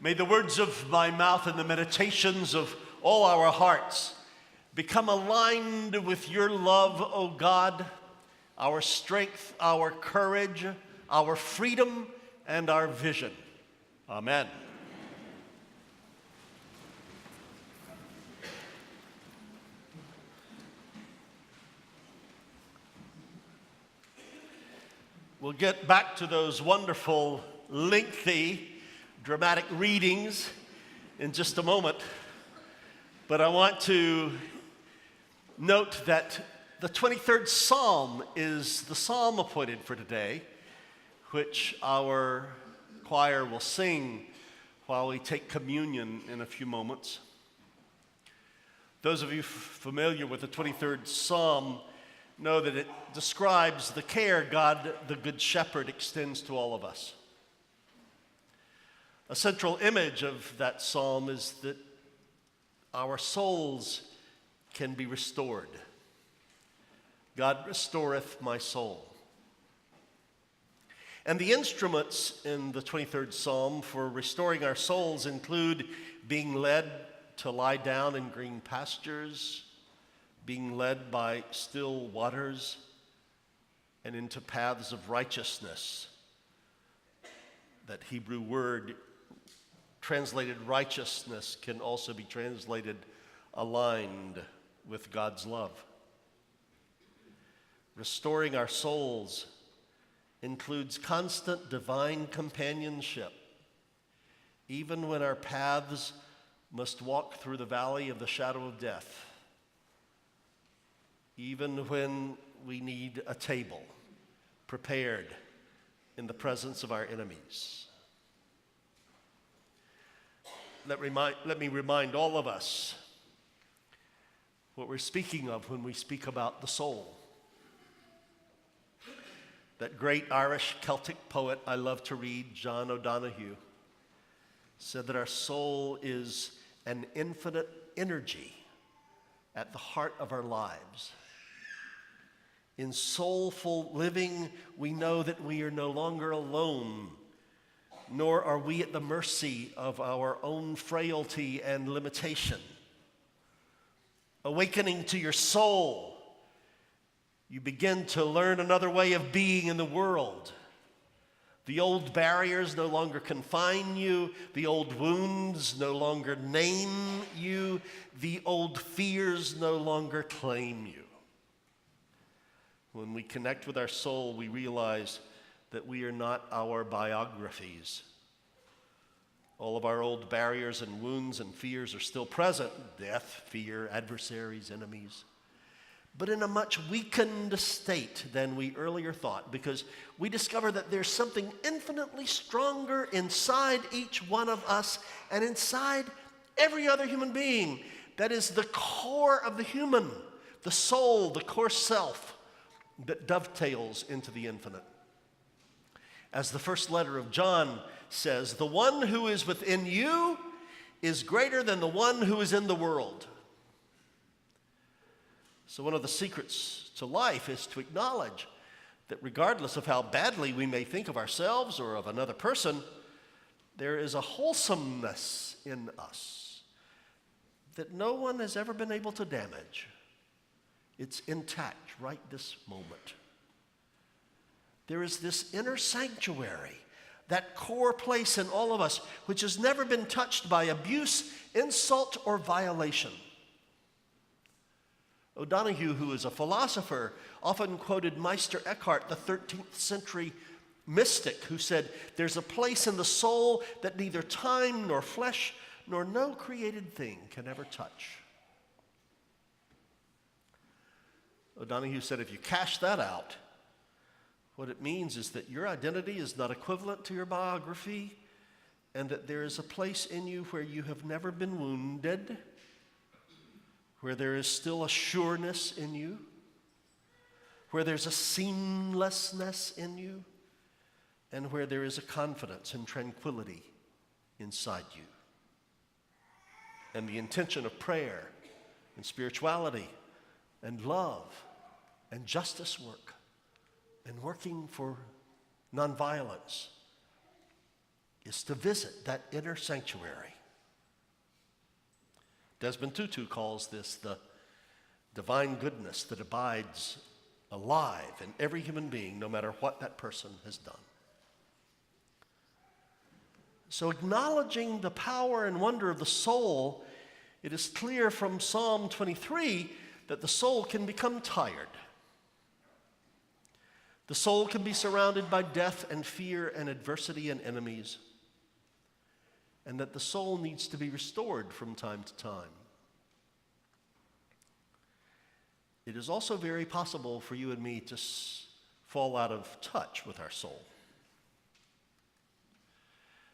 May the words of my mouth and the meditations of all our hearts become aligned with your love, O God, our strength, our courage, our freedom, and our vision. Amen. We'll get back to those wonderful, lengthy, dramatic readings in just a moment. But I want to note that the 23rd Psalm is the psalm appointed for today, which our choir will sing while we take communion in a few moments. Those of you familiar with the 23rd Psalm know that it describes the care God, the Good Shepherd, extends to all of us. A central image of that psalm is that our souls can be restored. God restoreth my soul. And the instruments in the 23rd Psalm for restoring our souls include being led to lie down in green pastures, being led by still waters, and into paths of righteousness. That Hebrew word translated righteousness can also be translated aligned with God's love. Restoring our souls includes constant divine companionship, even when our paths must walk through the valley of the shadow of death, even when we need a table prepared in the presence of our enemies. Let me remind all of us what we're speaking of when we speak about the soul. That great Irish Celtic poet I love to read, John O'Donoghue, said that our soul is an infinite energy at the heart of our lives. In soulful living, we know that we are no longer alone, nor are we at the mercy of our own frailty and limitation. Awakening to your soul, you begin to learn another way of being in the world. The old barriers no longer confine you. The old wounds no longer name you. The old fears no longer claim you. When we connect with our soul, we realize that we are not our biographies. All of our old barriers and wounds and fears are still present: death, fear, adversaries, enemies. But in a much weakened state than we earlier thought, because we discover that there's something infinitely stronger inside each one of us and inside every other human being. That is the core of the human, the soul, the core self that dovetails into the infinite. As the first letter of John says, the one who is within you is greater than the one who is in the world. So one of the secrets to life is to acknowledge that regardless of how badly we may think of ourselves or of another person, there is a wholesomeness in us that no one has ever been able to damage. It's intact right this moment. There is this inner sanctuary, that core place in all of us, which has never been touched by abuse, insult, or violation. O'Donoghue, who is a philosopher, often quoted Meister Eckhart, the 13th century mystic, who said, "There's a place in the soul that neither time nor flesh nor no created thing can ever touch." O'Donoghue said, if you cash that out, what it means is that your identity is not equivalent to your biography, and that there is a place in you where you have never been wounded, where there is still a sureness in you, where there's a seamlessness in you, and where there is a confidence and tranquility inside you. And the intention of prayer and spirituality and love and justice work and working for nonviolence is to visit that inner sanctuary. Desmond Tutu calls this the divine goodness that abides alive in every human being, no matter what that person has done. So, acknowledging the power and wonder of the soul, it is clear from Psalm 23 that the soul can become tired. The soul can be surrounded by death and fear and adversity and enemies, and that the soul needs to be restored from time to time. It is also very possible for you and me to fall out of touch with our soul.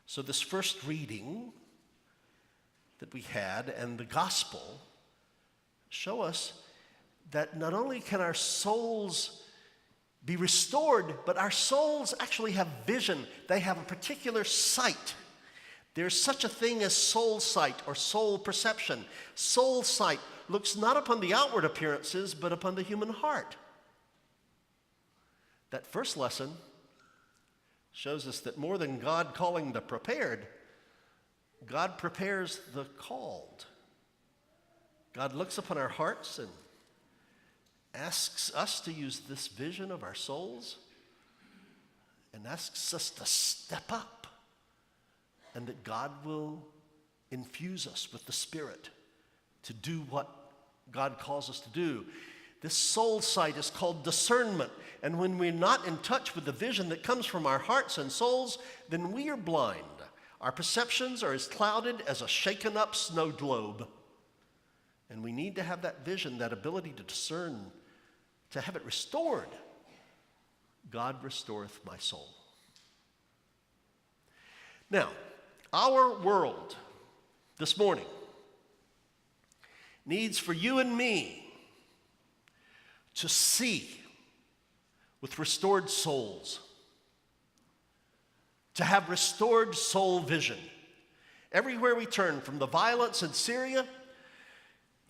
So this first reading that we had and the gospel show us that not only can our souls be restored, but our souls actually have vision. They have a particular sight. There's such a thing as soul sight or soul perception. Soul sight looks not upon the outward appearances, but upon the human heart. That first lesson shows us that more than God calling the prepared, God prepares the called. God looks upon our hearts and asks us to use this vision of our souls and asks us to step up, and that God will infuse us with the Spirit to do what God calls us to do. This soul sight is called discernment, and when we're not in touch with the vision that comes from our hearts and souls, then we are blind. Our perceptions are as clouded as a shaken up snow globe. And we need to have that vision, that ability to discern, to have it restored. God restoreth my soul. Now, our world this morning needs for you and me to see with restored souls, to have restored soul vision. Everywhere we turn, from the violence in Syria,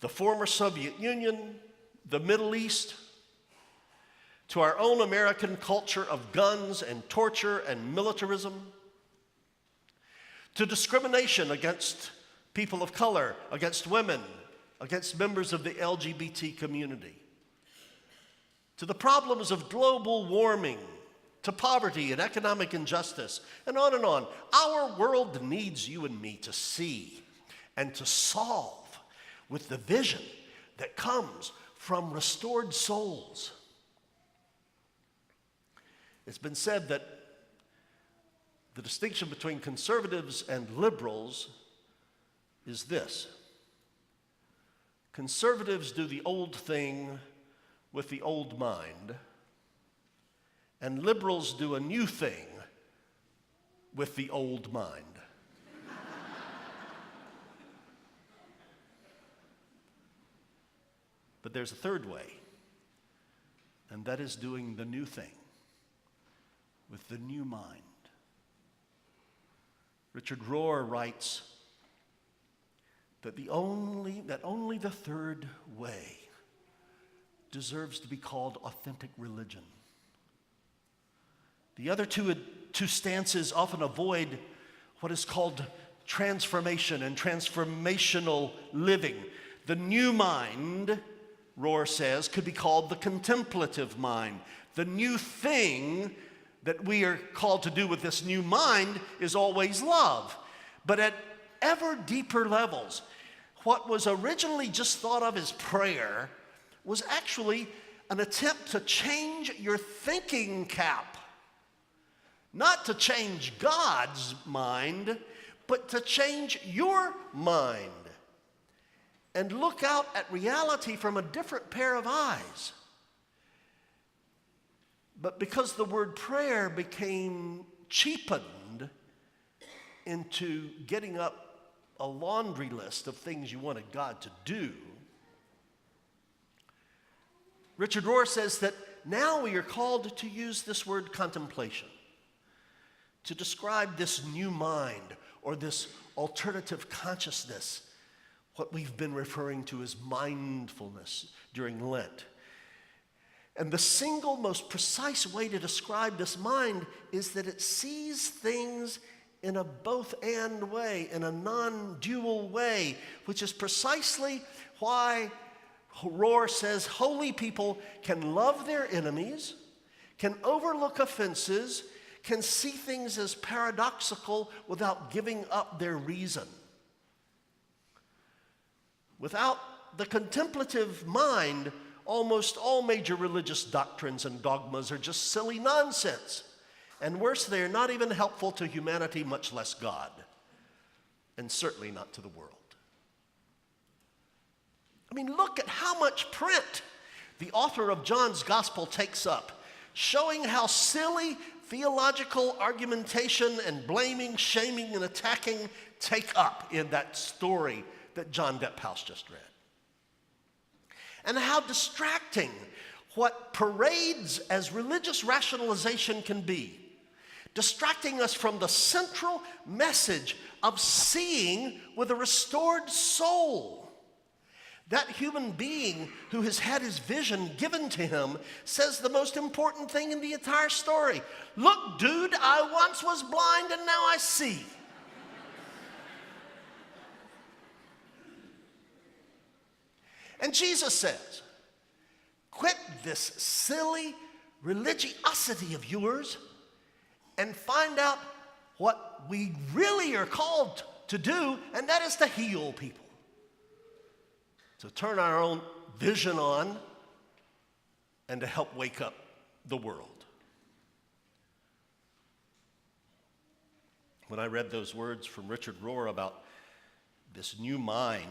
the former Soviet Union, the Middle East, to our own American culture of guns and torture and militarism, to discrimination against people of color, against women, against members of the LGBT community, to the problems of global warming, to poverty and economic injustice, and on and on. Our world needs you and me to see and to solve with the vision that comes from restored souls. It's been said that the distinction between conservatives and liberals is this: conservatives do the old thing with the old mind, and liberals do a new thing with the old mind. But there's a third way, and that is doing the new thing with the new mind. Richard Rohr writes that only the third way deserves to be called authentic religion. The other two stances often avoid what is called transformation and transformational living. The new mind, Rohr says, could be called the contemplative mind. The new thing that we are called to do with this new mind is always love. But at ever deeper levels, what was originally just thought of as prayer was actually an attempt to change your thinking cap. Not to change God's mind, but to change your mind and look out at reality from a different pair of eyes. But because the word prayer became cheapened into getting up a laundry list of things you wanted God to do, Richard Rohr says that now we are called to use this word contemplation to describe this new mind or this alternative consciousness, what we've been referring to as mindfulness during Lent. And the single most precise way to describe this mind is that it sees things in a both-and way, in a non-dual way, which is precisely why Rohr says holy people can love their enemies, can overlook offenses, can see things as paradoxical without giving up their reason. Without the contemplative mind, almost all major religious doctrines and dogmas are just silly nonsense. And worse, they are not even helpful to humanity, much less God, and certainly not to the world. I mean, look at how much print the author of John's Gospel takes up, showing how silly theological argumentation and blaming, shaming, and attacking take up in that story that John Depphouse just read. And how distracting what parades as religious rationalization can be, distracting us from the central message of seeing with a restored soul. That human being who has had his vision given to him says the most important thing in the entire story. Look, dude, I once was blind and now I see. And Jesus says, quit this silly religiosity of yours and find out what we really are called to do, and that is to heal people. To turn our own vision on and to help wake up the world. When I read those words from Richard Rohr about this new mind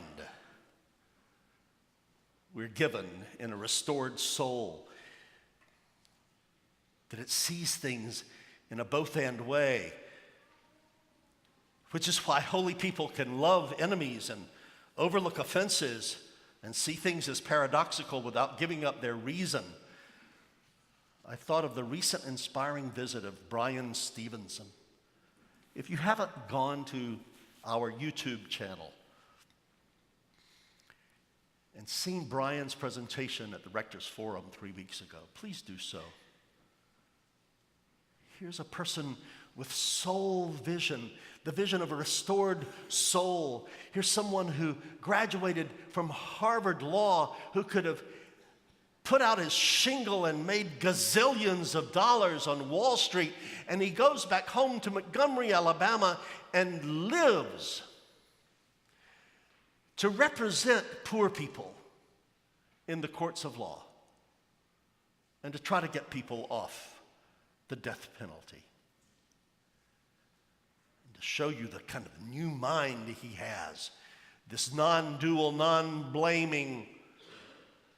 we're given in a restored soul, that it sees things in a both-and way, which is why holy people can love enemies and overlook offenses and see things as paradoxical without giving up their reason. I thought of the recent inspiring visit of Brian Stevenson. If you haven't gone to our YouTube channel and seen Brian's presentation at the Rector's Forum 3 weeks ago, please do so. Here's a person with soul vision, the vision of a restored soul. Here's someone who graduated from Harvard Law, who could have put out his shingle and made gazillions of dollars on Wall Street, and he goes back home to Montgomery, Alabama, and lives to represent poor people in the courts of law and to try to get people off the death penalty. And to show you the kind of new mind he has, this non-dual, non-blaming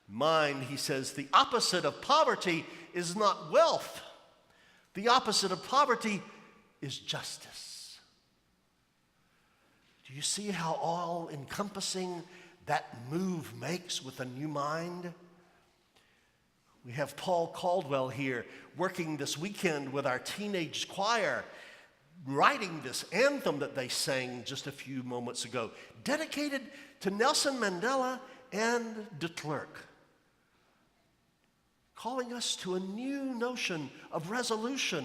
mind. He says the opposite of poverty is not wealth. The opposite of poverty is justice. Do you see how all-encompassing that move makes with a new mind? We have Paul Caldwell here working this weekend with our teenage choir, writing this anthem that they sang just a few moments ago, dedicated to Nelson Mandela and de Klerk, calling us to a new notion of resolution,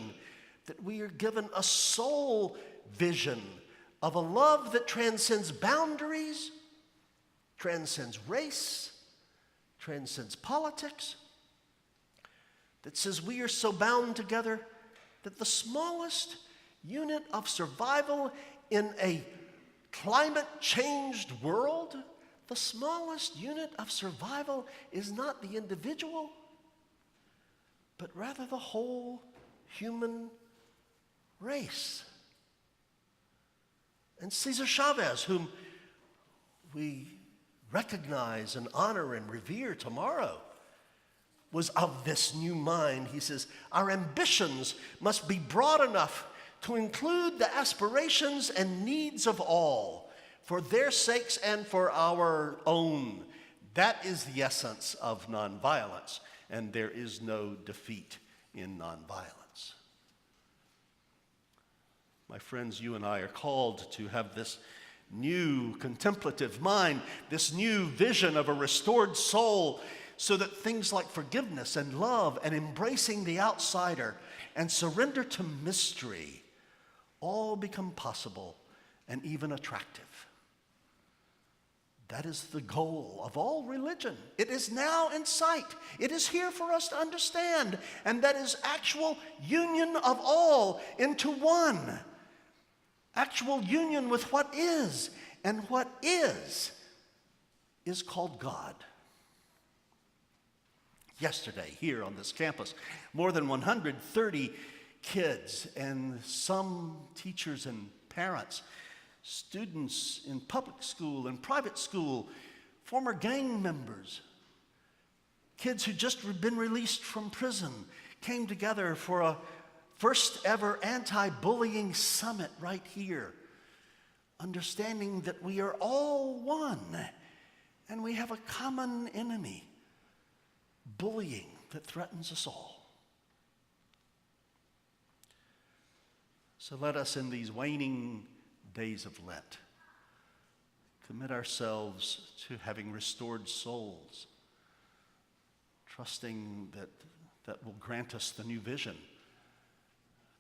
that we are given a soul vision of a love that transcends boundaries, transcends race, transcends politics, that says we are so bound together that the smallest unit of survival in a climate-changed world, the smallest unit of survival is not the individual, but rather the whole human race. And Cesar Chavez, whom we recognize and honor and revere tomorrow, was of this new mind. He says, our ambitions must be broad enough to include the aspirations and needs of all, for their sakes and for our own. That is the essence of nonviolence, and there is no defeat in nonviolence. My friends, you and I are called to have this new contemplative mind, this new vision of a restored soul, so that things like forgiveness and love and embracing the outsider and surrender to mystery all become possible and even attractive. That is the goal of all religion. It is now in sight. It is here for us to understand. And that is actual union of all into one. Actual union with what is. And what is called God. Yesterday, here on this campus, more than 130 kids and some teachers and parents, students in public school and private school, former gang members, kids who just been released from prison, came together for a first ever anti-bullying summit right here, understanding that we are all one and we have a common enemy, bullying that threatens us all. So let us, in these waning days of Lent, commit ourselves to having restored souls, trusting that will grant us the new vision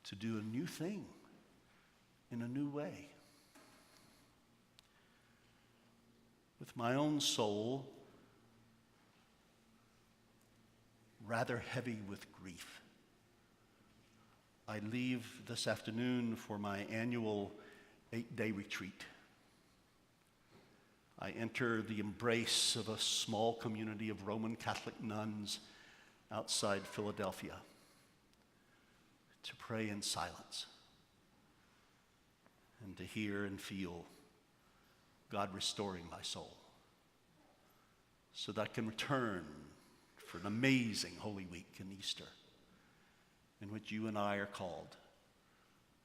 to do a new thing in a new way. With my own soul rather heavy with grief, I leave this afternoon for my annual 8-day retreat. I enter the embrace of a small community of Roman Catholic nuns outside Philadelphia to pray in silence and to hear and feel God restoring my soul so that I can return for an amazing Holy Week and Easter in which you and I are called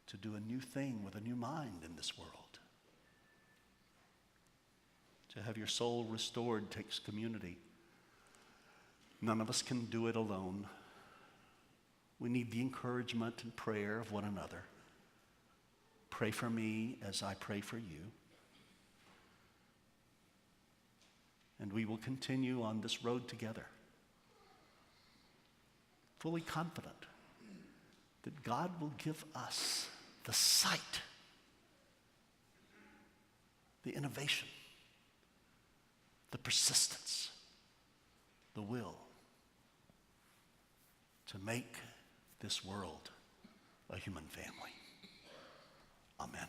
to do a new thing with a new mind in this world. To have your soul restored takes community. None of us can do it alone. We need the encouragement and prayer of one another. Pray for me as I pray for you. And we will continue on this road together, fully confident that God will give us the sight, the innovation, the persistence, the will to make this world a human family. Amen.